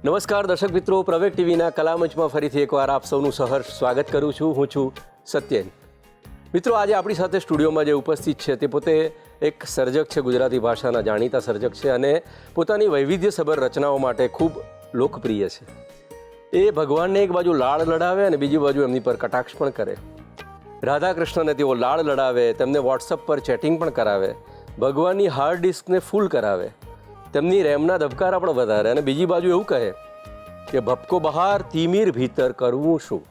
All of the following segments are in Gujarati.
નમસ્કાર દર્શક મિત્રો, પ્રવેગ ટીવીના કલામંચમાં ફરીથી એકવાર આપ સૌનું સહર્ષ સ્વાગત કરું છું. હું છું સત્યેન. મિત્રો, આજે આપણી સાથે સ્ટુડિયોમાં જે ઉપસ્થિત છે તે પોતે એક સર્જક છે, ગુજરાતી ભાષાના જાણીતા સર્જક છે અને પોતાની વૈવિધ્યસભર રચનાઓ માટે ખૂબ લોકપ્રિય છે. એ ભગવાનને એક બાજુ લાડ લડાવે અને બીજી બાજુ એમની પર કટાક્ષ પણ કરે. રાધાકૃષ્ણને તેઓ લાડ લડાવે, તેમને વોટ્સઅપ પર ચેટિંગ પણ કરાવે, ભગવાનની હાર્ડ ડિસ્કને ફૂલ કરાવે, તેમની રેમના ધબકારા પણ વધારે અને બીજી બાજુ એવું કહે કે ભપકો બહાર તિમિર ભીતર કરવું શું,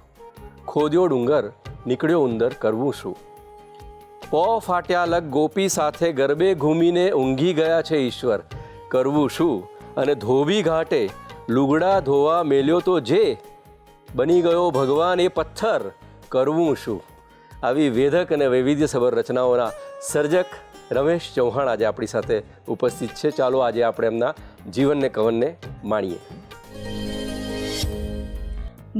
ખોદ્યો ડુંગર નીકળ્યો ઉંદર કરવું શું, પો ફાટ્યા લગ ગોપી સાથે ગરબે ઘૂમીને ઊંઘી ગયા છે ઈશ્વર કરવું શું, અને ધોબી ઘાટે લુગડા ધોવા મેલ્યો તો જે બની ગયો ભગવાન એ પથ્થર કરવું શું. આવી વેધક અને વૈવિધ્યસભર રચનાઓના સર્જક રમેશ ચૌહાણ આજે આપણી સાથે ઉપસ્થિત છે. ચાલો આજે આપણે એમના જીવનને કવનને માણીએ.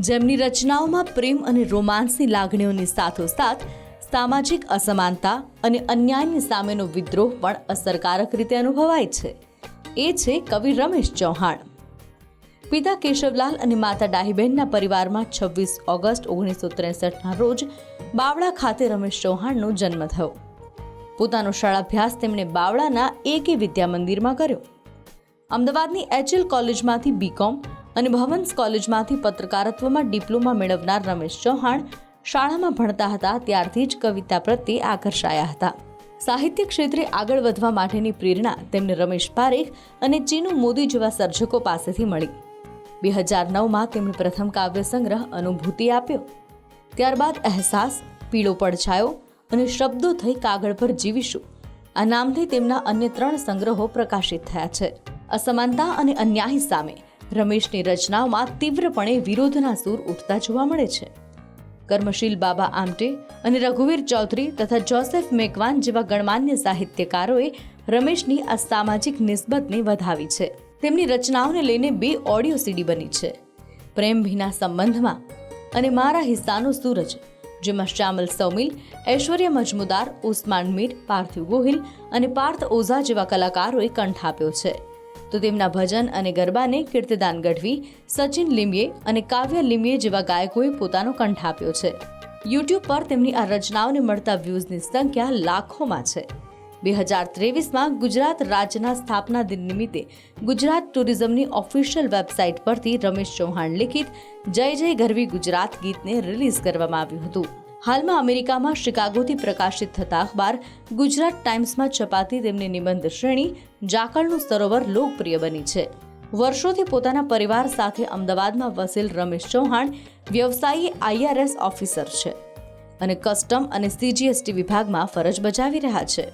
જેમની રચનાઓમાં પ્રેમ અને રોમાન્સની લાગણીઓની સાથોસાથ સામાજિક અસમાનતા અને અન્યાયની સામેનો વિદ્રોહ પણ અસરકારક રીતે અનુભવાય છે. એ છે કવિ રમેશ ચૌહાણ. પિતા કેશવલાલ અને માતા ડાહીબેનના પરિવારમાં 26 ઓગસ્ટ 1963ના રોજ બાવળા ખાતે રમેશ ચૌહાણનો જન્મ થયો. પોતાનો શાળાભ્યાસ તેમણે બાવળાના AK વિદ્યા મંદિરમાં કર્યો. અમદાવાદની HL કોલેજમાંથી BCom અને ભવન્સ કોલેજમાંથી પત્રકારત્વમાં ડિપ્લોમા મેળવનાર રમેશ ચૌહાણ શાળામાં ભણતા હતા ત્યારથી જ કવિતા પ્રત્યે આકર્ષાયા હતા. સાહિત્ય ક્ષેત્રે આગળ વધવા માટેની પ્રેરણા તેમને રમેશ પારેખ અને ચીનુ મોદી જેવા સર્જકો પાસેથી મળી. 2009માં તેમણે પ્રથમ કાવ્ય સંગ્રહ અનુભૂતિ આપ્યો. ત્યારબાદ અહેસાસ, પીળો પડછાયો અને શબ્દો થઈ કાગળ પર જીવીશું આ નામથી તેમના અન્ય 3 સંગ્રહો પ્રકાશિત થયા છે. અસમાનતા અને અન્યાય સામે રમેશની રચનાઓમાં તીવ્રપણે વિરોધના સૂર ઉઠતા જોવા મળે છે. કર્મશીલ બાબા આમટે અને રઘુવીર ચૌધરી તથા જોસેફ મેકવાન જેવા ગણમાન્ય સાહિત્યકારોએ રમેશની આ સામાજિક નિસ્બતને વધાવી છે. તેમની રચનાઓને લઈને 2 ઓડિયો CD બની છે. પ્રેમ ભીના સંબંધમાં અને મારા હિસ્સાનો સૂરજ, જેમાં શ્યામલ સૌમિલ, ઐશ્વર્ય મજમુદાર, ઉસ્માન મીર, પાર્થિવ ગોહિલ અને પાર્થ ઓઝા જેવા કલાકારોએ કંઠ આપ્યો છે. તો તેમના ભજન અને ગરબાને કીર્તિદાન ગઢવી, સચિન લીંબીએ અને કાવ્ય લીંબીએ જેવા ગાયકોએ પોતાનો કંઠ આપ્યો છે. YouTube પર તેમની આ રચનાઓને મળતા વ્યૂઝની સંખ્યા લાખોમાં છે. 2023માં ગુજરાત રાજ્યના સ્થાપના દિન નિમિત્તે ગુજરાત ટુરિઝમની ઓફિશિયલ વેબસાઇટ પરથી રમેશ ચૌહાણ લિખિત જય જય ગરવી ગુજરાત ગીતને રિલીઝ કરવામાં આવ્યું હતું. હાલમાં અમેરિકામાં શિકાગોથી પ્રકાશિત થતા અખબાર ગુજરાત ટાઈમ્સમાં છપાતી તેમની નિબંધ શ્રેણી જાકળનું સરોવર લોકપ્રિય બની છે. વર્ષોથી પોતાના પરિવાર સાથે અમદાવાદમાં વસેલ રમેશ ચૌહાણ વ્યવસાયી IRS ઓફિસર છે અને કસ્ટમ અને CGST વિભાગમાં ફરજ બજાવી રહ્યા છે.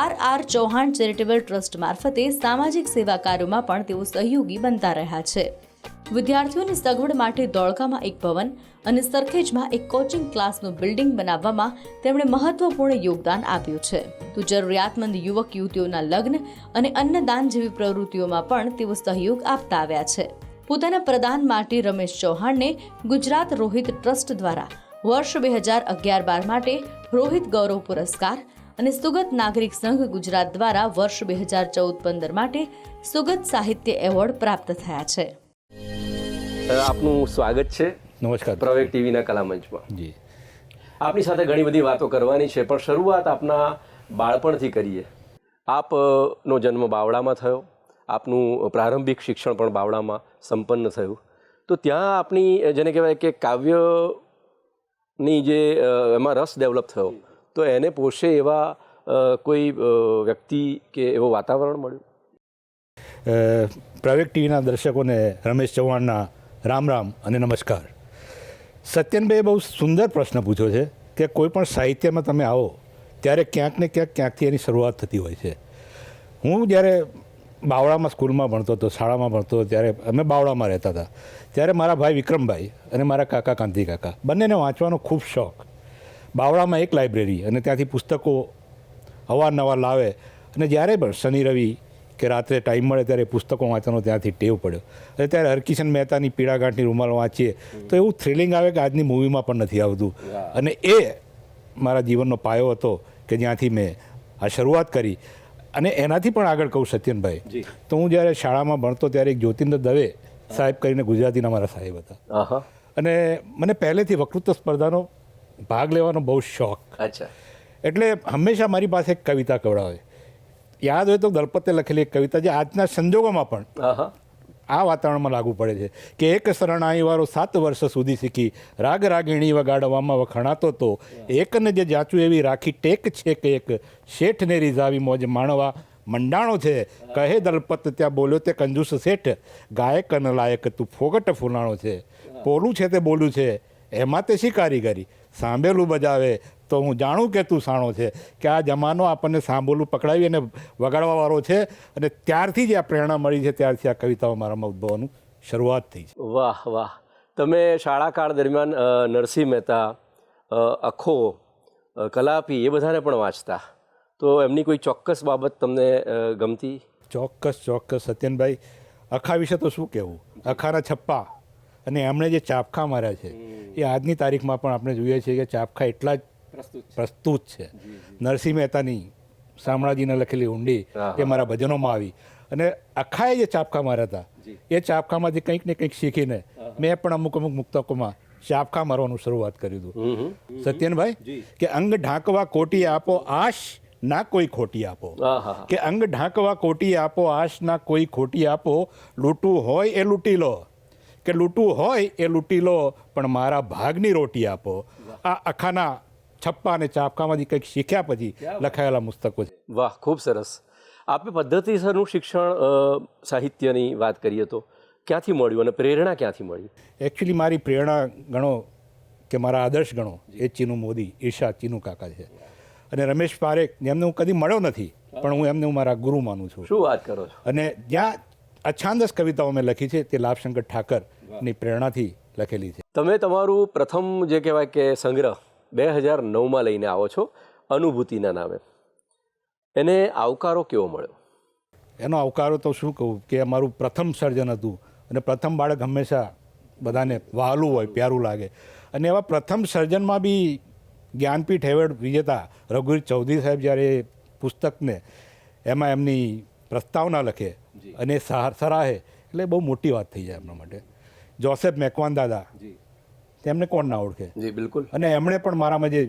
RR ચૌહાણ ચેરિટેબલ ટ્રસ્ટ મારફતે સામાજિક સેવા કાર્યોમાં પણ તેઓ સહયોગી બનતા રહ્યા છે. વિદ્યાર્થીઓની સગવડ માટે ધોળકામાં એક ભવન અને સરખેજમાં એક કોચિંગ ક્લાસનું બિલ્ડિંગ બનાવવામાં તેમણે મહત્વપૂર્ણ યોગદાન આપ્યું છે. તો જરૂરિયાતમંદ યુવક યુવતીઓના લગ્ન અને અન્નદાન જેવી પ્રવૃત્તિઓમાં પણ તેઓ સહયોગ આપતા આવ્યા છે. પોતાના પ્રદાન માટે રમેશ ચૌહાણને ગુજરાત રોહિત ટ્રસ્ટ દ્વારા વર્ષ 2011-12 માટે રોહિત ગૌરવ પુરસ્કાર અને સુગત નાગરિક સંઘ ગુજરાત દ્વારા વર્ષ 2014-15 માટે સુગત સાહિત્ય એવોર્ડ પ્રાપ્ત થયા છે. આપનું સ્વાગત છે. નમસ્કાર. પ્રવેગ ટીવીના કલામંચમાં. જી, આપની સાથે ઘણી બધી વાતો કરવાની છે, પણ શરૂઆત આપના બાળપણથી કરીએ. આપનો જન્મ બાવળામાં થયો, આપનું પ્રારંભિક શિક્ષણ પણ બાવળામાં સંપન્ન થયું. તો ત્યાં આપની જેને કહેવાય કે કાવ્યની જે એમાં રસ ડેવલપ થયો, તો એને પોષે એવા કોઈ વ્યક્તિ કે એવો વાતાવરણ મળ્યું? પ્રવેગ ટીવીના દર્શકોને રમેશ ચૌહાણના રામ રામ અને નમસ્કાર. સત્યનભાઈએ બહુ સુંદર પ્રશ્ન પૂછ્યો છે કે કોઈ પણ સાહિત્યમાં તમે આવો ત્યારે ક્યાંક ને ક્યાંકથી એની શરૂઆત થતી હોય છે. હું જ્યારે બાવળામાં સ્કૂલમાં ભણતો હતો, શાળામાં ભણતો હતો, ત્યારે અમે બાવળામાં રહેતા હતા. ત્યારે મારા ભાઈ વિક્રમભાઈ અને મારા કાકા કાંતિ કાકા બંનેને વાંચવાનો ખૂબ શોખ. બાવળામાં એક લાઇબ્રેરી અને ત્યાંથી પુસ્તકો અવારનવાર લાવે અને જ્યારે પણ શનિ રવિ કે રાત્રે ટાઈમ મળે ત્યારે પુસ્તકો વાંચવાનો ત્યાંથી ટેવ પડ્યો. અને ત્યારે હરકિશન મહેતાની પીળાગાંઠની રૂમાલ વાંચીએ તો એવું થ્રિલિંગ આવે કે આજની મૂવીમાં પણ નથી આવતું. અને એ મારા જીવનનો પાયો હતો કે જ્યાંથી મેં આ શરૂઆત કરી. અને એનાથી પણ આગળ કહું સત્યનભાઈ, જી. તો હું જ્યારે શાળામાં ભણતો ત્યારે એક જ્યોતિન્દ્ર દવે સાહેબ કરીને ગુજરાતીના મારા સાહેબ હતા, આહા, અને મને પહેલેથી વક્તૃત્વ સ્પર્ધાનો ભાગ લેવાનો બહુ શોખ. અચ્છા, એટલે હંમેશા મારી પાસે એક કવિતા કવડાવે. યાદ હોય તો દલપતે લખેલી એક કવિતા જે આજના સંજોગોમાં પણ આહા, આ વાતાવરણમાં લાગુ પડે છે કે એક શરણાઈ વાળો 7 વર્ષ સુધી શીખી રાગ રાગીણી વગાડવામાં વખણાતો તો એકને જે જાચું એવી રાખી ટેક છે કે એક શેઠને રીઝાવી મોજ માણવા મંડાણો છે. કહે દલપત ત્યાં બોલ્યો તે કંજૂસ શેઠ ગાયક ન લાયક તું ફોગટ ફૂલાણો છે. પોલું છે તે બોલું છે એમાં તે શી કારીગરી સાંભેલું બજાવે તો હું જાણું કે તું સાણો છે. કે આ જમાનો આપણને સાંભળવું પકડાવી અને વગાડવાવાળો છે, અને ત્યારથી જ આ પ્રેરણા મળી છે, ત્યારથી આ કવિતાઓ મારામાં ઉદ્ભવવાનું શરૂઆત થઈ છે. વાહ વાહ. તમે શાળાકાળ દરમિયાન નરસિંહ મહેતા, અખો, કલાપી એ બધાને પણ વાંચતા, તો એમની કોઈ ચોક્કસ બાબત તમને ગમતી? ચોક્કસ સત્યનભાઈ, અખા વિશે તો શું કહેવું. અખાના છપ્પા અને એમણે જે ચાપખા માર્યા છે એ આજની તારીખમાં પણ આપણે જોઈએ છીએ કે ચાપખા એટલા જ પ્રસ્તુત છે. નરસિંહ મહેતાની શામળાજીને લખેલી ઊંડી એ મારા ભજનોમાં આવી, અને અખાએ જે ચાપખા માર્યા હતા એ ચાપખામાંથી કંઈક ને કંઈક શીખીને મેં પણ અમુક મુક્તકોમાં ચાપખા મારવાનું શરૂઆત કર્યું હતું. સત્યનભાઈ, કે અંગ ઢાંકવા કોટી આપો આશ ના કોઈ ખોટી આપો, આહા, કે અંગ ઢાંકવા કોટી આપો આશ ના કોઈ ખોટી આપો, લૂંટવું હોય એ લૂંટી લો, કે લૂંટવું હોય એ લૂંટી લો પણ મારા ભાગની રોટી આપો. આ અખાના છપ્પા અને ચાપખામાંથી કંઈક શીખ્યા પછી લખાયેલા પુસ્તકો છે. વાહ, ખૂબ સરસ. આપે પદ્ધતિસરનું શિક્ષણ સાહિત્યની વાત કરીએ તો ક્યાંથી મળ્યું અને પ્રેરણા ક્યાંથી મળી? એકચ્યુઅલી મારી પ્રેરણા ગણો કે મારા આદર્શ ગણો એ ચીનુ મોદી, ઈર્ષા ચીનુ કાકા છે, અને રમેશ પારેખ, જેમને હું કદી મળ્યો નથી પણ હું એમને મારા ગુરુ માનું છું. શું વાત કરો છો? અને જ્યાં અછાંદસ કવિતાઓ મેં લખી છે તે લાભશંકર ઠાકરની પ્રેરણાથી લખેલી છે. તમે તમારું પ્રથમ જે કહેવાય કે સંગ્રહ 2009માં લઈને આવો છો, અનુભૂતિના નામે. એને આવકારો કેવો મળ્યો? એનો આવકારો તો શું કહું, કે અમારું પ્રથમ સર્જન હતું, અને પ્રથમ બાળક હંમેશા બધાને વહાલું હોય, પ્યારું લાગે, અને એવા પ્રથમ સર્જનમાં બી જ્ઞાનપીઠ એવોર્ડ વિજેતા રઘુવીર ચૌધરી સાહેબ જ્યારે એ પુસ્તકને એમાં એમની પ્રસ્તાવના લખે અને સરાહે એટલે બહુ મોટી વાત થઈ જાય એમના માટે. જોસેફ મેકવાન દાદા, તેમને કોણ ના ઓળખે. જી બિલકુલ. અને એમણે પણ મારામાં જે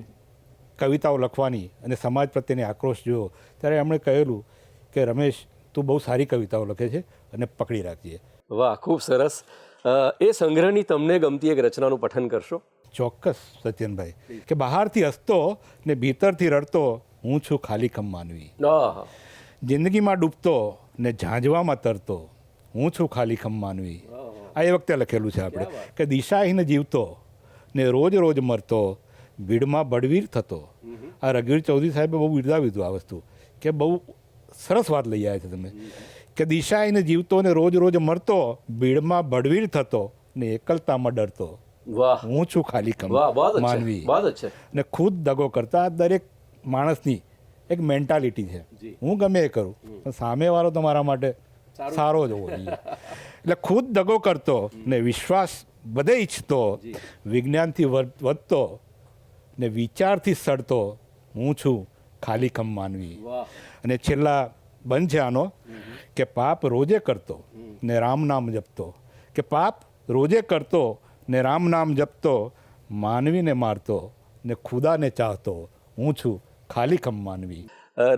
કવિતાઓ લખવાની અને સમાજ પ્રત્યેની આક્રોશ જોયો ત્યારે એમણે કહેલું કે રમેશ, તું બહુ સારી કવિતાઓ લખે છે અને પકડી રાખજે. વાહ, ખૂબ સરસ. એ સંગ્રહની તમને ગમતી એક રચનાનું પઠન કરશો? ચોક્કસ સત્યનભાઈ, કે બહારથી હસતો ને ભીતરથી રડતો હું છું ખાલીખમ માનવી, આહા, જિંદગીમાં ડૂબતો ને ઝાંઝવામાં તરતો હું છું ખાલીખમ માનવી. આ એ વખતે લખેલું છે આપણે, કે દિશાહીન જીવતો ને રોજ રોજ મરતો ભીડમાં બળવીર થતો. આ રઘુવીર ચૌધરી સાહેબે બહુ બિરદાવ્યું હતું આ વસ્તુ, કે બહુ સરસ વાત લઈ આવ્યા છે તમે, કે દિશાહીન જીવતો ને રોજ રોજ મરતો ભીડમાં બળવીર થતો ને એકલતામાં ડરતો વાહ, હું છું ખાલીખમ વાહ, બહુ અચ્છા, માનવી. બહુ અચ્છા. ને ખુદ દગો કરતા દરેક માણસની એક મેન્ટાલિટી છે. હું ગમે એ કરું પણ સામેવાળો તો મારા માટે સારો જ હોવો જોઈએ. એટલે ખુદ દગો કરતો ને વિશ્વાસ બધે ઈચ્છતો, વિજ્ઞાનથી વધતો ને વિચારથી સડતો હું છું ખાલીખમ માનવી. અને છેલ્લા બંધ છે આનો, કે પાપ રોજે કરતો ને રામ નામ જપતો, કે પાપ રોજે કરતો ને રામ નામ જપતો, માનવીને મારતો ને ખુદાને ચાહતો હું છું ખાલીખમ માનવી.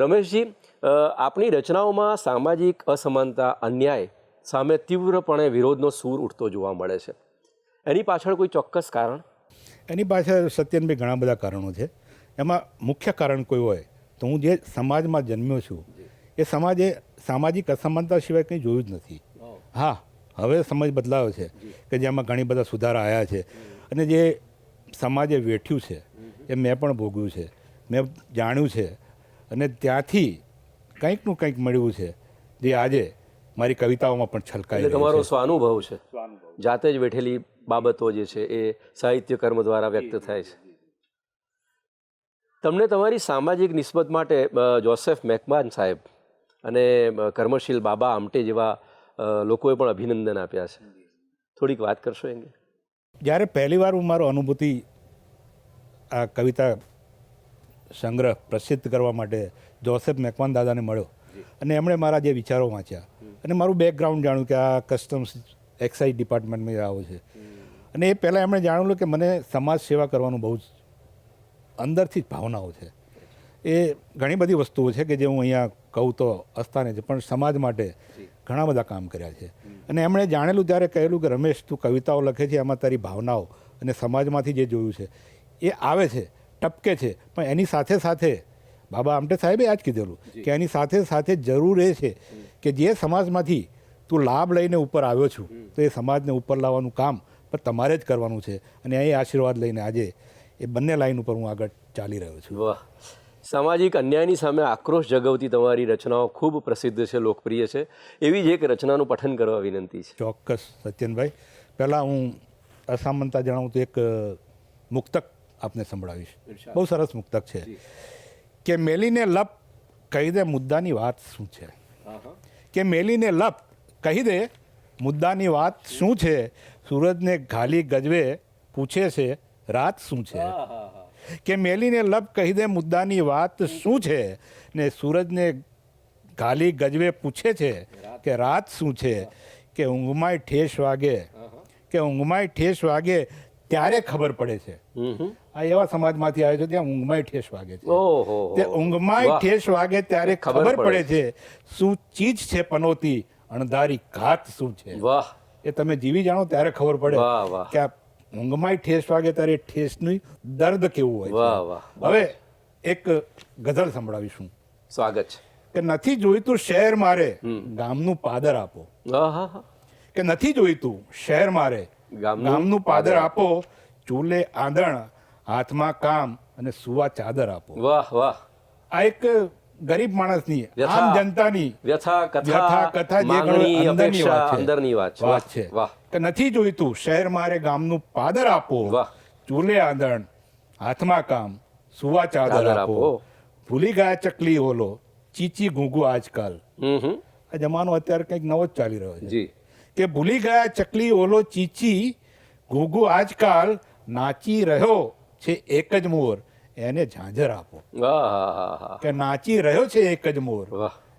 રમેશજી, આપણી રચનાઓમાં સામાજિક અસમાનતા, અન્યાય સામે તીવ્રપણે વિરોધનો સૂર ઉઠતો જોવા મળે છે. એની પાછળ કોઈ ચોક્કસ કારણ? એની પાછળ સત્યનભાઈ ઘણા બધા કારણો છે. એમાં મુખ્ય કારણ કોઈ હોય તો હું જે સમાજમાં જન્મ્યો છું એ સમાજે સામાજિક અસમાનતા સિવાય કંઈ જોયું જ નથી. હા, હવે સમજ બદલાયો છે કે જેમાં ઘણી બધા સુધારા આવ્યા છે, અને જે સમાજે વેઠ્યું છે એ મેં પણ ભોગવ્યું છે, મેં જાણ્યું છે, અને ત્યાંથી કંઈકનું કંઈક મળ્યું છે જે આજે મારી કવિતાઓમાં પણ છલકાઈ એટલે રહ્યું તમારો છે. સ્વાનુભવ છે, જાતે જ વેઠેલી બાબતો જે છે એ સાહિત્ય કર્મ દ્વારા વ્યક્ત થાય છે. તમને તમારી સામાજિક નિસ્બત માટે જોસેફ મેકવાન સાહેબ અને કર્મશીલ બાબા આમટે જેવા લોકોએ પણ અભિનંદન આપ્યા છે. થોડીક વાત કરશો એમ? જ્યારે પહેલીવાર હું મારો અનુભૂતિ આ કવિતા સંગ્રહ પ્રસિદ્ધ કરવા માટે જોસેફ મેકવાન દાદાને મળ્યો અને એમણે મારા જે વિચારો વાંચ્યા અને મારું બેકગ્રાઉન્ડ જાણ્યું કે આ કસ્ટમ્સ એક્સાઇઝ ડિપાર્ટમેન્ટમાં આવો છે. અને એ પહેલાં એમણે જાણેલું કે મને સમાજ સેવા કરવાનું બહુ જ અંદરથી જ ભાવનાઓ છે. એ ઘણી બધી વસ્તુઓ છે કે જે હું અહીંયા કહું તો અસ્થાને છે, પણ સમાજ માટે ઘણા બધા કામ કર્યા છે. અને એમણે જાણેલું ત્યારે કહેલું કે રમેશ, તું કવિતાઓ લખે છે, એમાં તારી ભાવનાઓ અને સમાજમાંથી જે જોયું છે એ આવે છે, ટપકે છે, પણ એની સાથે સાથે બાબા આમટે સાહેબે આ જ કીધેલું કે એની સાથે સાથે જરૂર એ છે કે જે સમાજમાંથી તું લાભ લઈને ઉપર આવ્યો છું તો એ સમાજને ઉપર લાવવાનું કામ પણ તમારે જ કરવાનું છે. અને એ આશીર્વાદ લઈને આજે એ બંને લાઈન ઉપર હું આગળ ચાલી રહ્યો છું. વાહ. સામાજિક અન્યાયની સામે આક્રોશ જગાવતી તમારી રચનાઓ ખૂબ પ્રસિદ્ધ છે, લોકપ્રિય છે. એવી જ એક રચનાનું પઠન કરવા વિનંતી છે. ચોક્કસ સત્યનભાઈ. પહેલાં હું અસામનતા જણાવું તો એક મુક્તક આપને સંભળાવીશ. બહુ સરસ મુક્તક છે કે મેલીને લપ કહી દે મુદ્દાની વાત શું છે. કે મેલીને લપ કહી દે મુદ્દાની વાત શું છે. સૂરજને ઘાલી ગજવે પૂછે છે રાત શું છે. કે મેલીને લપ કહી દે મુદ્દાની વાત શું છે ને સૂરજને ઘાલી ગજવે પૂછે છે કે રાત શું છે. કે ઊંઘમાંય ઠેસ વાગે, કે ઊંઘમાંય ઠેસ વાગે ત્યારે ખબર પડે છે. આ એવા સમાજમાંથી આવે છે ત્યાં ઊંઘમાંય ઠેસ વાગે છે. તે ઊંઘમાંય ઠેસ વાગે ત્યારે ખબર પડે છે શું ચીજ છે પનોતી, અણધારી ઘાત શું છે. વાહ. એ તમે જીવી જાણો ત્યારે ખબર પડે કે આ ઊંઘમાંય ઠેસ વાગે ત્યારે ઠેસનું દર્દ કેવું હોય. વાહ વાહ. હવે એક ગઝલ સંભળાવીશું. સ્વાગત છે. કે નથી જોઈતું શહેર મારે ગામનું પાદર આપો. કે નથી જોઈતું શહેર મારે ગામનું પાદર આપો. ચૂલે આંધણ હાથમાં કામ અને સુવા ચાદર આપો. વાહ વાહ. આ એક ગરીબ માણસની આમ જનતાની વ્યથા કથા જે અંદરની વાત છે. કે નથી જોઈતું શહેર મારે ગામનું પાદર આપો. ચૂલે આંધણ હાથમાં કામ સુવા ચાદર આપો. ભૂલી ગયા ચકલી ઓલો ચીચી ઘૂંઘું આજકાલ. આ જમાનો અત્યારે કંઈક નવો જ ચાલી રહ્યો છે. કે ભૂલી ગયા ચકલી ઓલો ચીચી ઘૂંઘું આજકાલ. નાચી રહ્યો છે એક જ મોર એને ઝાંઝર આપો. કે નાચી રહ્યો છે એક જ મોર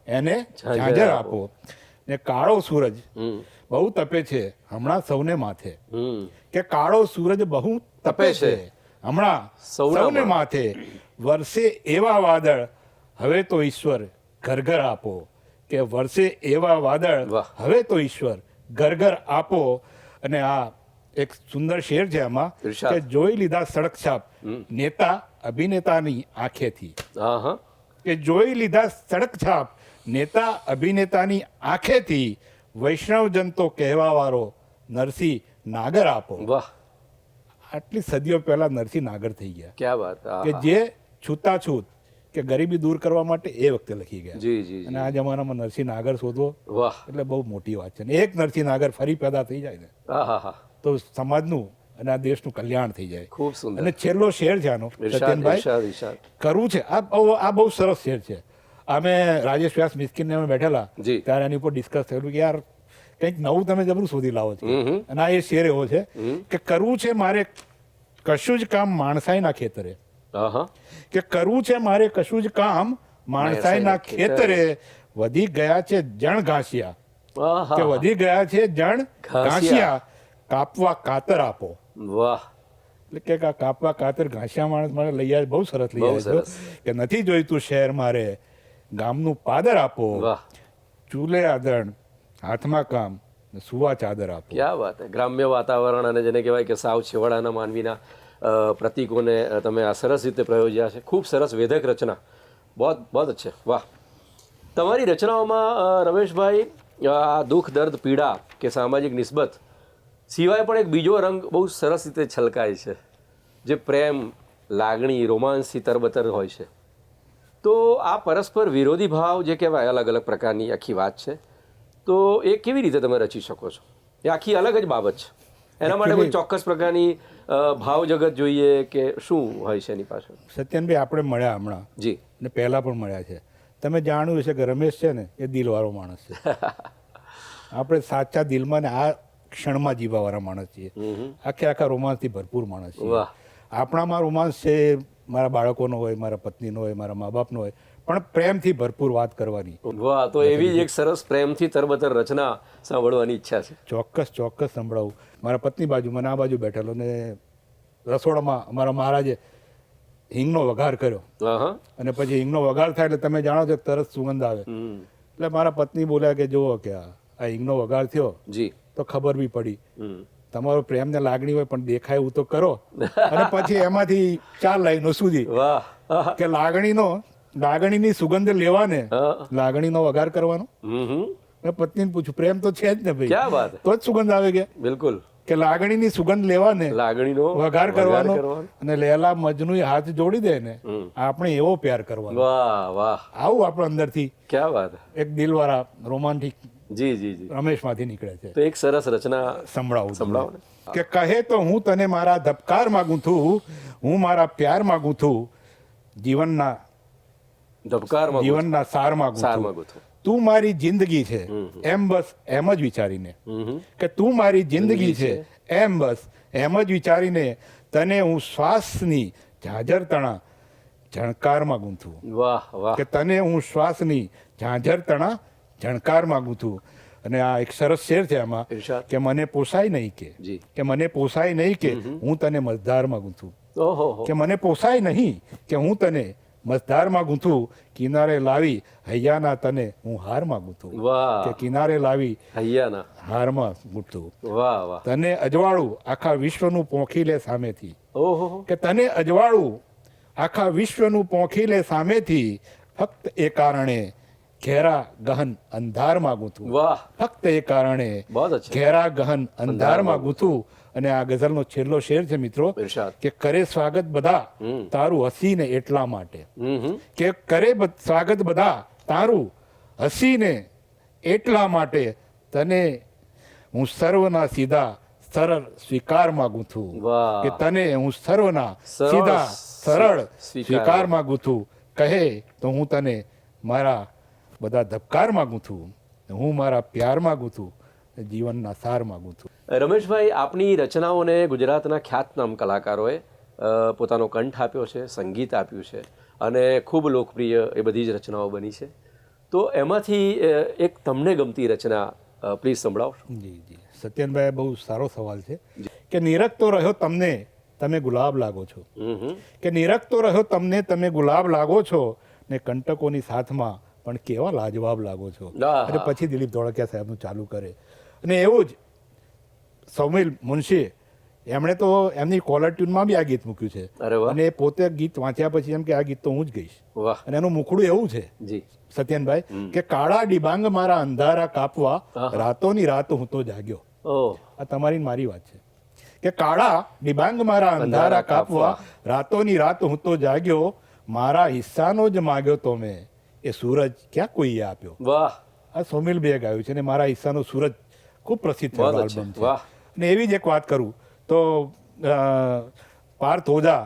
એને ઝાંઝર આપો. ને કાળો સૂરજ બહુ તપે છે હમણાં સૌને માથે. કે કાળો સૂરજ બહુ તપે છે હમણાં સૌને માથે. વરસે એવા વાદળ હવે તો ઈશ્વર ઘર ઘર આપો. કે વરસે એવા વાદળ હવે તો ઈશ્વર ઘર ઘર આપો. અને આ એક સુંદર શેર છે આમાં કે જોઈ લીધા સડક છાપ નેતા અભિનેતાની આંખેથી. કે જોઈ લીધા સડક છાપ નેતા અભિનેતાની આંખેથી. વૈષ્ણવજન તો કહેવા વાળો નરસિંહ નાગર આપો. વાહ. આટલી સદીઓ પહેલા નરસિંહ નાગર થઈ ગયા. ક્યા વાત. કે જે છૂતાછૂત કે ગરીબી દૂર કરવા માટે એ વખતે લખી ગયા. અને આ જમાનામાં નરસિંહ નાગર શોધવો એટલે બહુ મોટી વાત છે. ને એક નરસિંહ નાગર ફરી પેદા થઈ જાય ને તો સમાજનું અને આ દેશનું કલ્યાણ થઈ જાય. ખૂબ સુંદર. અને છેલ્લો શેર છે આનો સત્યનભાઈ કરવું છે આ બહુ સરસ શેર છે. અમે રાજેશ વ્યાસ મિસ્કિનને અમે બેઠેલા ત્યારે એની ઉપર ડિસ્કસ થયેલું કે યાર કંઈક નવું તમે જબરું શોધી લાવો છો. અને આ એ શેર એવો છે કે કરવું છે મારે કશું જ કામ માણસાઈના ખેતરે. કે કરવું છે મારે કશું જ કામ માણસાઈના ખેતરે. વધી ગયા છે જણ ઘાસિયા. કે વધી ગયા છે જણ ઘાસિયા. કાપવા કાતર આપો. વાહ. એટલે કે કાપવા કાતર ઘાસિયા માણસ મારે લઈ આવે. બહુ સરસ લઈ આવે કે નથી જોઈતું શહેર મારે ગામનું પાદર આપો. ચૂલે આદણ હાથમાં કામ સુવા ચાદર આપો. ક્યાં વાત. ગ્રામ્ય વાતાવરણ અને જેને કહેવાય કે સાવ છેવાડાના માનવીના પ્રતીકોને તમે આ સરસ રીતે પ્રયોજ્યા છે. ખૂબ સરસ વેધક રચના. બહુ અચ્છે. વાહ. તમારી રચનાઓમાં રમેશભાઈ આ દુઃખ દર્દ પીડા કે સામાજિક નિસ્બત સિવાય પણ એક બીજો રંગ બહુ સરસ રીતે છલકાય છે જે પ્રેમ લાગણી રોમાંસથી તરબતર હોય છે. તો આ પરસ્પર વિરોધી ભાવ જે કહેવાય અલગ અલગ પ્રકારની આખી વાત છે. તો એ કેવી રીતે તમે રચી શકો છો? એ આખી અલગ જ બાબત છે. એના માટે કોઈ ચોક્કસ પ્રકારની ભાવ જગત જોઈએ કે શું હોય છે એની પાછળ? સત્યનભાઈ આપણે મળ્યા હમણાં જી ને પહેલાં પણ મળ્યા છે. તમે જાણ્યું હશે કે રમેશ છે ને એ દિલવાળો માણસ છે. આપણે સાચા દિલમાં ને આ ક્ષણમાં જીવાવાળા માણસ છીએ. આખા રોમાંસથી ભરપૂર માણસ છીએ. આપણામાં રોમાંસ છે મારા બાળકોનો હોય, મારા પત્નીનો હોય, મારા મા બાપનો હોય, પણ પ્રેમથી ભરપૂર વાત કરવાની. વાહ, તો એવી જ એક સરસ પ્રેમથી તરબતર રચના સાંભળવાની ઈચ્છા છે. ચોક્કસ સંભળાવું. મારા પત્ની બાજુ, મને આ બાજુ બેઠેલો ને રસોડામાં અમારા મહારાજે હિંગનો વઘાર કર્યો હા. અને પછી હિંગનો વઘાર થાય એટલે તમે જાણો છો કે તરત સુગંધ આવે. એટલે મારા પત્ની બોલ્યા કે જુઓ કે આ હિંગનો વઘાર થયો જી. તો ખબર બી પડી તમારો પ્રેમ ને લાગણી હોય પણ દેખાય એવું તો કરો. અને પછી એમાંથી 4 લાઈનો સુધી વાહ. કે લાગણીની સુગંધ લેવાને હા. લાગણીનો વઘાર કરવાનો. મેં પત્નીને પૂછ્યું પ્રેમ તો છે જ ને ભાઈ, ક્યાં વાત. તો જ સુગંધ આવે કે બિલકુલ. કે લાગણીની સુગંધ લેવાને લાગણીનો વઘાર કરવાનો અને લેલા મજનુ હાથ જોડી દે ને આપણે એવો પ્યાર કરવાનો. વાહ વાહ, આવું આપણે અંદરથી ક્યાં વાત. એક દિલવાળા રોમાન્ટિક જી જી જી. રમેશમાંથી નીકળે છે. તો એક સરસ રચના સંભળાવું સંભળાવો ને. કે કહે તો હું તને મારા ધબકાર માગું છું, હું મારા પ્યાર માગું છું, જીવનના સાર માગું છું. તું મારી જિંદગી છે એમ બસ એમ જ વિચારીને, કે તું મારી જિંદગી છે એમ બસ એમ જ વિચારીને તને હું શ્વાસની ઝાંઝર તણા ઝણકાર માગું છું. વાહ વાહ. કે તને હું શ્વાસની ઝાંઝર તણા ઝણકાર માગું છું. અને આ એક સરસ શેર છે આમાં ઇરશાદ. કે મને પોસાય નહીં જી. કે મને પોસાય નહીં કે હું તને મજદાર માગું છું. ઓહો. કે મને પોસાય નહીં કે હું તને મજદાર માગું છું. કિનારે લાવી હૈયાના તને હું હાર માગું છું. વાહ. કે કિનારે લાવી હૈયાના હારમાં મૂકતું. વાહ વાહ. તને અજવાળું આખા વિશ્વનું પોંખી લે સામેથી. ઓહો. કે તને અજવાળું આખા વિશ્વનું પોંખી લે સામેથી, ફક્ત એ કારણે ઘેરા ગહન અંધાર માગું છું. વાહ. ફક્ત એ કારણે બહુ અચ્છા. ઘેરા ગહન અંધાર માગું છું. અને આ ગઝલનો છેલ્લો શેર છે મિત્રો, ઇરશાદ. કે કરે સ્વાગત બધા તારું હસીને એટલા માટે. કે કરે સ્વાગત બધા તારું હસીને એટલા માટે, તને હું સર્વના સીધા સરળ સ્વીકાર માગું છું. વાહ. કે તને હું સર્વના સરળ સીધા સરળ સ્વીકાર સ્વીકાર માગું છું. કહે તો હું તને મારા બધા ધબકાર માગું છું, હું મારા પ્યાર માગું છું, જીવનના સાર માગું છું. રમેશભાઈ, આપની રચનાઓને ગુજરાતના ખ્યાતનામ કલાકારોએ પોતાનો કંઠ આપ્યો છે, સંગીત આપ્યું છે અને ખૂબ લોકપ્રિય એ બધી જ રચનાઓ બની છે. તો એમાંથી એક તમને ગમતી રચના પ્લીઝ સંભળાવો. જી સત્યનભાઈ, બહુ સારો સવાલ છે. કે નિરખતો રહ્યો તમને તમે ગુલાબ લાગો છો. કે નિરખતો રહ્યો તમને તમે ગુલાબ લાગો છો, ને કંટકોની સાથમાં પણ કેવા લાજવાબ લાગો છો. અને પછી દિલીપ ધોળકિયા સાહેબનું ચાલુ કરે. અને એવું જ સૌમિલ મુનશી, એમણે તો એમની કોલર ટ્યુનમાં બી આ ગીત મૂક્યું છે. અરે વાહ. અને પોતે ગીત વાંચ્યા પછી એમ કે આ ગીત તો હું જ ગઈશ. વાહ. અને એનું મુખડું એવું છે જી. સત્યનભાઈ, કે કાળા ડિબાંગ મારા અંધારા કાપવા, રાતોની રાત હું તો જાગ્યો. ઓહ. આ તમારી ને મારી વાત છે. કે કાળા ડિબાંગ મારા અંધારા કાપવા, રાતોની રાત હું તો જાગ્યો, મારા હિસ્સાનો જ માગ્યો તો મેં, એ સૂરજ ક્યાં કોઈએ આપ્યો. વાહ. આ સોમિલ બે ગાયું છે. અને મારા હિસ્સાનો સૂરજ ખૂબ પ્રસિદ્ધ આલ્બમ છે. વાહ. અને એવી જ એક વાત કરું તો પાર્થ ઓઝા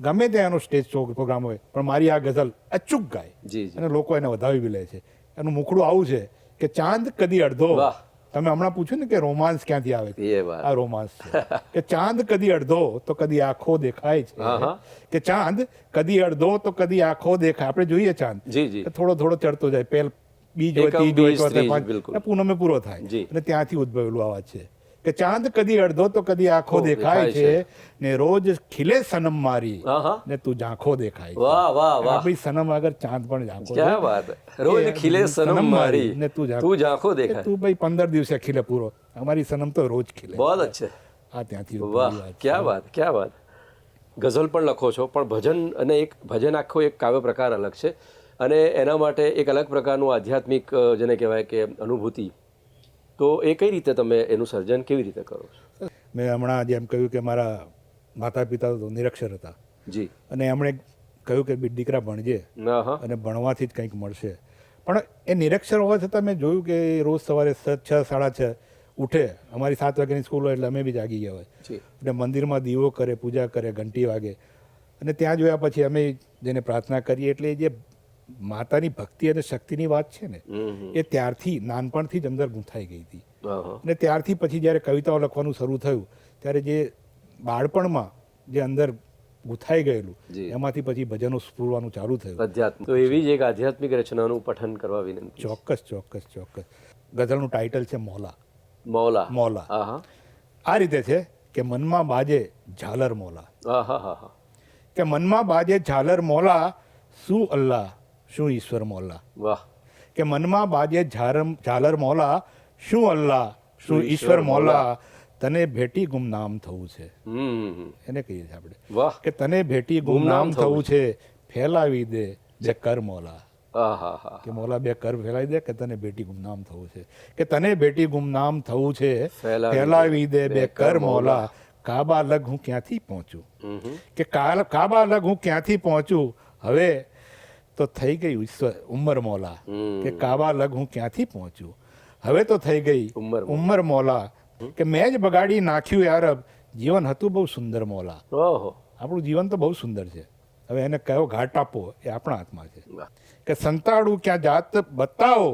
ગમે ત્યાં એનો સ્ટેજ શો પ્રોગ્રામ હોય પણ મારી આ ગઝલ અચૂક ગાય. જી. અને લોકો એને વધાવી બી લે છે. એનું મુખડું આવું છે કે ચાંદ કદી અડધો. વાહ. તમે હમણાં પૂછ્યું ને કે રોમાન્સ ક્યાંથી આવે છે, એ વાત. આ રોમાન્સ છે. કે ચાંદ કદી અડધો તો કદી આંખો દેખાય છે. કે ચાંદ કદી અડધો તો કદી આંખો દેખાય. આપણે જોઈએ ચાંદ જી જી. થોડો થોડો ચડતો જાય, પહેલ બીજ હોય, એકમ, ત્રીજ બીજ, હોય, ચોથે, ત્રીજ, બિલકુલ. પાંચ, પૂનમે પૂરો થાય. જી. અને ત્યાંથી ઉદ્ભવેલું આવાજ છે કે ચાંદ કદી અડધો તો કદી આંખો દેખાય દેખાય છે, ને રોજ ખીલે સનમ મારી આહા. ને તું ઝાંખો દેખાય છે. વાહ વાહ વાહ. આપણી સનમ આગળ ચાંદ પણ ઝાંખો છે. ક્યાં વાત. રોજ ખીલે સનમ મારી ને તું તું ઝાંખો કે દેખાય. તું ભાઈ 15 દિવસે ખીલે પૂરો. અમારી સનમ તો રોજ ખીલે. બહુ અચ્છે. આ ત્યાંથી વાહ, ઉદ્ભવેલી વાત છે. ક્યાં વાત, ક્યાં વાત. ગઝલ પણ લખો છો, પણ ભજન અને એક ભજન આખો એક કાવ્ય પ્રકાર અલગ છે અને એના માટે એક અલગ પ્રકારનું આધ્યાત્મિક જેને કહેવાય કે અનુભૂતિ. તો એ કઈ રીતે તમે એનું સર્જન કેવી રીતે કરો છો? મેં હમણાં જેમ કહ્યું કે મારા માતા પિતા તો નિરક્ષર હતા. જી. અને એમણે કહ્યું કે દીકરા ભણજે હા. અને ભણવાથી જ કંઈક મળશે. પણ એ નિરક્ષર હોવા છતાં મેં જોયું કે રોજ સવારે 6, 6:30 ઉઠે. અમારી 7 વાગ્યાની સ્કૂલ હોય એટલે અમે બી જાગી ગયા હોય. એટલે મંદિરમાં દીવો કરે, પૂજા કરે, ઘંટી વાગે. અને ત્યાં જોયા પછી અમે જેને પ્રાર્થના કરીએ. એટલે જે માતાની ભક્તિ અને શક્તિની વાત છે ને, એ ત્યારથી નાનપણથી જ અંદર ગૂંથાઈ ગઈ હતી. અને ત્યારથી પછી જ્યારે કવિતાઓ લખવાનું શરૂ થયું ત્યારે જે બાળપણમાં જે અંદર ગૂંથાઈ ગયેલું જી. એમાંથી પછી ભજનો સ્ફુરવાનું ચાલુ થયું. અધ્યાત્મ તો એવી જ એક આધ્યાત્મિક રચનાનું પઠન કરવા વિનંતી. ચોક્કસ. ગઝલનું ટાઇટલ છે મોલા. મૌલા. મોલા. આહા આ રીતે છે કે મનમાં બાજે ઝાલર મોલા, આહા હા હા. કે મનમાં બાજે ઝાલર મોલા, શું અલ્લાહ શું ઈશ્વર મોલા. વાહ. કે મનમાં બાજે ઝાલર મોલા, શું અલ્લાહ શું ઈશ્વર મોલા, તને ભેટી ગુમનામ થવું છે. એને કહીએ છીએ આપણે વાહ. કે તને ભેટી ગુમનામ થવું છે, ફેલાવી દે બે કર મોલા. આહા હા. કે મોલા બે કર ફેલાવી દે કે તને ભેટી ગુમનામ થવું છે, કે તને ભેટી ગુમનામ થવું છે, ફેલાવી દે બે કર મોલા. કાબા લગ હું ક્યાંથી પહોંચું, કે કાબા લગ હું ક્યાંથી પહોંચું, હવે તો થઈ ગઈ ઉંમર મોલા. કે કાબા લગ હું ક્યાંથી પહોંચું, હવે તો થઈ ગઈ ઉંમર મોલા. કે મેં જ બગાડી નાખ્યું યારબ, જીવન હતું બહુ સુંદર મોલા. ઓહો. આપણું જીવન તો બહુ સુંદર છે, હવે એને કયો ઘાટ આપવો એ આપણા હાથમાં છે. કે સંતાડું ક્યાં જાત બતાવો,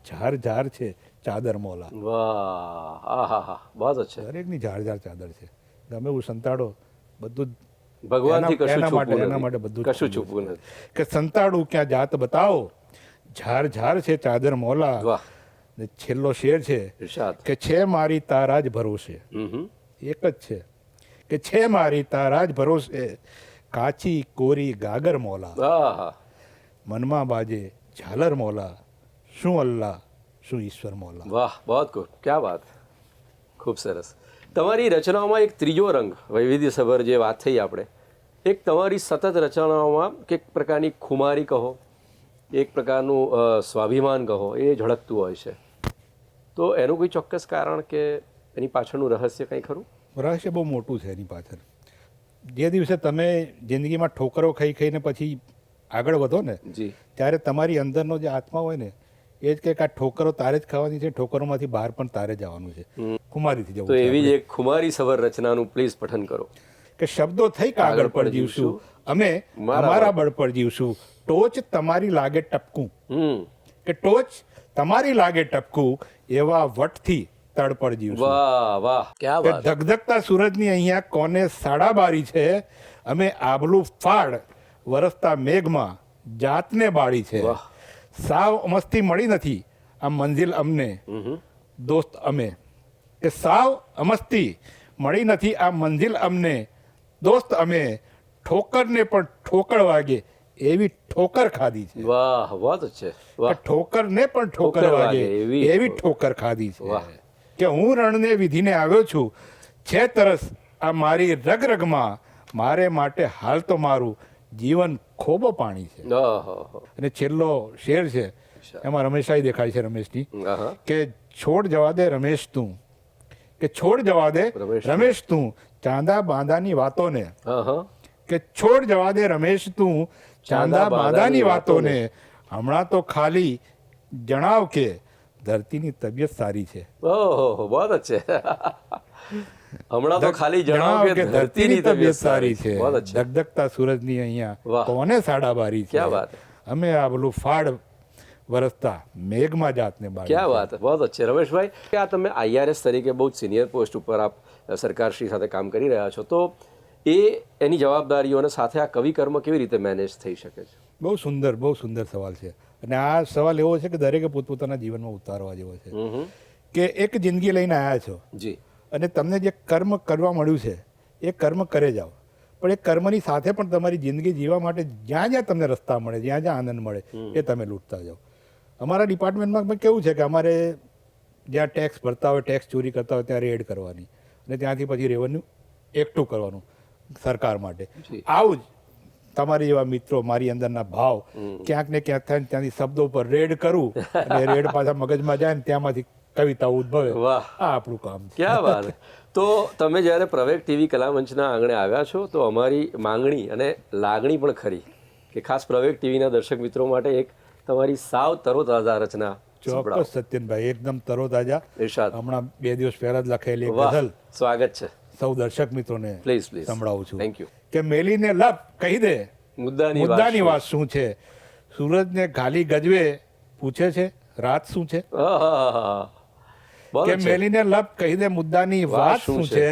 ઝાર ઝાર છે ચાદર મોલા. વાહ. આહા હા. બહુ અચ્છા. દરેકની ઝાર ઝાર ચાદર છે, ગમે એવું સંતાડો બધું જ ભગવાનથી કશું એના માટે છુપવું એના નથી. માટે બધું જ કશું છુપવું નથી. કે સંતાડું ક્યાં જાત બતાવો, ઝાર ઝાર છે ચાદર મોલા. વાહ. ને છેલ્લો શેર છે ઇરશાદ. કે છે મારી તારા જ ભરોસે, એક જ છે કે છે મારી તારા જ ભરોસે, કાચી કોરી ગાગર મોલા. આહા. મનમાં બાજે ઝાલર મોલા, શું અલ્લાહ શું ઈશ્વર મોલા. વાહ. બહુ ખૂબ. ક્યા વાત. ખૂબ સરસ. તમારી રચનાઓમાં એક ત્રીજો રંગ, વૈવિધ્યસભર જે વાત થઈ આપણે, એક તમારી સતત રચનાઓમાં એક પ્રકારની ખુમારી કહો, એક પ્રકારનું સ્વાભિમાન કહો, એ ઝળકતું હોય છે. તો એનું કોઈ ચોક્કસ કારણ કે એની પાછળનું રહસ્ય કંઈ ખરું? રહસ્ય બહુ મોટું છે એની પાછળ. જે દિવસે તમે જિંદગીમાં ઠોકરો ખાઈ ખાઈને પછી આગળ વધો ને, જી. ત્યારે તમારી અંદરનો જે આત્મા હોય ને એ જ કે આ ઠોકરો તારે જ ખાવાની છે, ઠોકરોમાંથી બહાર પણ તારે જવાનું છે, ખુમારીથી જવું તો છે. એવી જ એક ખુમારી સભર રચનાનું પ્લીઝ પઠન કરો. કે શબ્દો થઈ કાગળ પર જીવશું, અમે અમારા બળ પર જીવશું, ટોચ તમારી લાગે ટપકું, કે ટોચ તમારી લાગે ટપકું, એવા વટથી તળ પર જીવશું. વાહ વાહ. ક્યા કે વાત. ધગધગતા સૂરજની અહીંયા કોને સાડા બારી છે, અમે આબલું ફાડ વરસતા મેઘમાં જાતને બાળી છે. વાહ. સાવ મસ્તી મળી નથી આ મંજિલ અમને, દોસ્ત અમે. કે સાવ અમસ્તી મળી નથી આ મંજિલ અમને, દોસ્ત અમે. ઠોકરને પણ ઠોકર વાગે એવી ઠોકર ખાધી છે. વાહ. બહુ છે. કે વાહ. ઠોકરને પણ ઠોકર વાગે એવી ઠોકર ખાધી છે. વાહ. કે હું રણને વિધિને આવ્યો છું, છે તરસ આ મારી રગરગમાં, મારે માટે હાલ તો મારું જીવન ખોબો પાણી છે. ઓહો. અને છેલ્લો શેર છે એમાં રમેશાઈ દેખાય છે, રમેશની. આહા. કે છોડ જવા દે રમેશ તું, કે છોડ જવા દે રમેશ તું ચાંદા બાંદાની વાતોને. આહા. કે છોડ જવા દે રમેશ તું ચાંદા બાંદાની વાતોને, હમણાં તો ખાલી જણાવ કે ધરતીની તબિયત સારી છે. ઓહો. બહુ અચ્છે. હમણાં તો ખાલી જણાવો કે ધરતીની તબિયત સારી છે. બહુ અચ્છે. ધગધગતા સૂરજની અહીંયા વાહ. કોને સાડા બારી છે, ક્યા વાત. અમે આ બોલું ફાડ વરસતા મેઘમાં જાતને બાળી. ક્યા વાત. બહુ અચ્છે. રમેશભાઈ, કે આ તમે IRS તરીકે બહુ જ સિનિયર પોસ્ટ ઉપર આપ સરકારશ્રી સાથે કામ કરી રહ્યા છો, તો એ એની જવાબદારીઓને સાથે આ કવિ કર્મ કેવી રીતે મેનેજ થઈ શકે છે? બહુ સુંદર સવાલ છે. અને આ સવાલ એવો છે કે દરેકે પોતપોતાના જીવનમાં ઉતારવા જેવો છે. કે એક જિંદગી લઈને આવ્યા છો જી. અને તમને જે કર્મ કરવા મળ્યું છે એ કર્મ કરે જાઓ, પણ એ કર્મની સાથે પણ તમારી જિંદગી જીવવા માટે જ્યાં જ્યાં તમને રસ્તા મળે, જ્યાં જ્યાં આનંદ મળે એ તમે લૂંટતા જાઓ. અમારા ડિપાર્ટમેન્ટમાં કેવું છે કે અમારે જ્યાં ટેક્સ ભરતા હોય, ટેક્સ ચોરી કરતા હોય ત્યાં રેડ કરવાની, અને ત્યાંથી પછી રેવન્યુ એકઠું કરવાનું સરકાર માટે. આવું જ તમારી જેવા મિત્રો, મારી અંદરના ભાવ ક્યાંક ને ક્યાંક થાય ત્યાંથી શબ્દો પર રેડ કરું અને રેડ પાછા મગજમાં જાય ને ત્યાંમાંથી કવિતાઓ ઉદ્ભવે. વાહ. આ આપણું કામ છે. ક્યાં વાત. તો તમે જ્યારે પ્રવેગ TV કલામંચના આંગણે આવ્યા છો, તો અમારી માંગણી અને લાગણી પણ ખરી કે ખાસ પ્રવેગ TVના દર્શક મિત્રો માટે એક તમારી સાવ તરોતાજા રચના. ચોક્કસ સત્યનભાઈ, એકદમ તરોતાજા. ઇરશાદ. હમણાં 2 દિવસ પહેલા જ લખેલી એક વાહ. ગઝલ સ્વાગત છે. સૌ દર્શક મિત્રોને પ્લીઝ સંભળાવું છું. Thank you. કે મેલીને લપ કહી દે મુદ્દાની વાત શું છે, સૂરજને ઘાલી ગજવે પૂછે છે રાત શું છે. કે મેલીને લપ કહી દે મુદ્દાની વાત શું છે,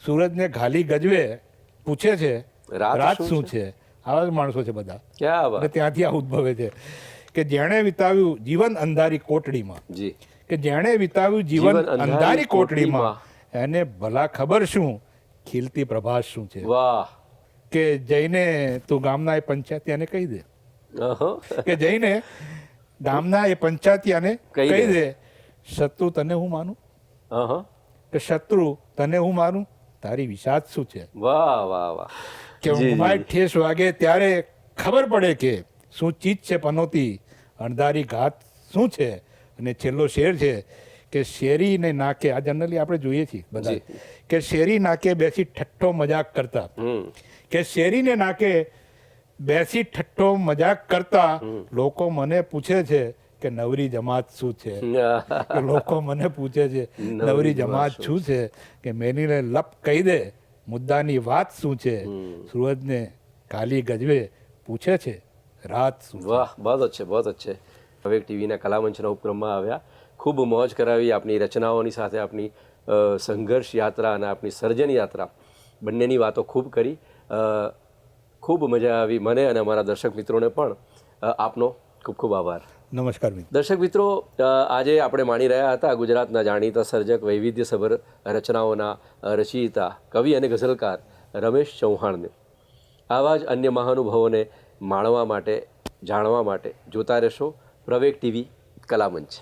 સૂરજને ઘાલી ગજવે પૂછે છે રાત શું છે, આવા જ માણસો છે બધા. ક્યાં અને વાત ત્યાંથી આ ઉદ્ભવે છે કે જેણે વિતાવ્યું જીવન અંધારી કોટડીમાં, જી કે જેણે વિતાવ્યું જીવન અંધારી કોટડીમાં એને ભલા ખબર શું ખીલતી પ્રભાસ શું છે. વાહ કે જઈને તું ગામના એ પંચાયતિયાને કહી દે, અહં. કે જઈને ગામના એ પંચાયતિયાને કહી કહી દે. દે શત્રુ તને હું માનું, અહં. કે શત્રુ તને હું માનું, તારી વિષાદ શું છે. વાહ વાહ વાહ કે જી, ઊંઘમાં ઠેસ વાગે ત્યારે ખબર પડે કે શું ચીજ છે પનોતી, અણધારી ઘાત શું છે. અને છેલ્લો શેર છે કે શેરીને નાકે, આ જનરલી આપણે જોઈએ છીએ બધા, જી. કે શેરી નાકે બેસી ઠઠ્ઠો મજાક કરતા, હમ કે શેરીને નાકે બેસી ઠઠ્ઠો મજાક કરતા લોકો મને પૂછે છે કે નવરી જમાત શું છે. કે લોકો મને પૂછે છે નવરી જમાત શું છે, કે મેનીને લપ કહી દે મુદ્દાની વાત શું છે. સૂરજને કાલી ગજવે પૂછે છે રાત શું છે. વાહ બહુ અચ્છે બહુ અચ્છે. હવે ટીવીના કલામંચના ઉપક્રમમાં આવ્યા, ખૂબ મોજ કરાવી, આપની રચનાઓની સાથે આપની સંઘર્ષ યાત્રા અને આપની સર્જન યાત્રા બંનેની વાતો ખૂબ કરી. ખૂબ મજા આવી મને અને અમારા દર્શક મિત્રોને પણ. આપનો ખૂબ ખૂબ આભાર. નમસ્કાર મિત્રો. દર્શક મિત્રો, આજે આપણે માણી રહ્યા હતા ગુજરાતના જાણીતા સર્જક, વૈવિધ્યસભર રચનાઓના રચયિતા, કવિ અને ગઝલકાર રમેશ ચૌહાણને. આવા જ અન્ય મહાનુભાવોને માણવા માટે, જાણવા માટે જોતા રહેશો પ્રવેગ ટીવી કલામંચ.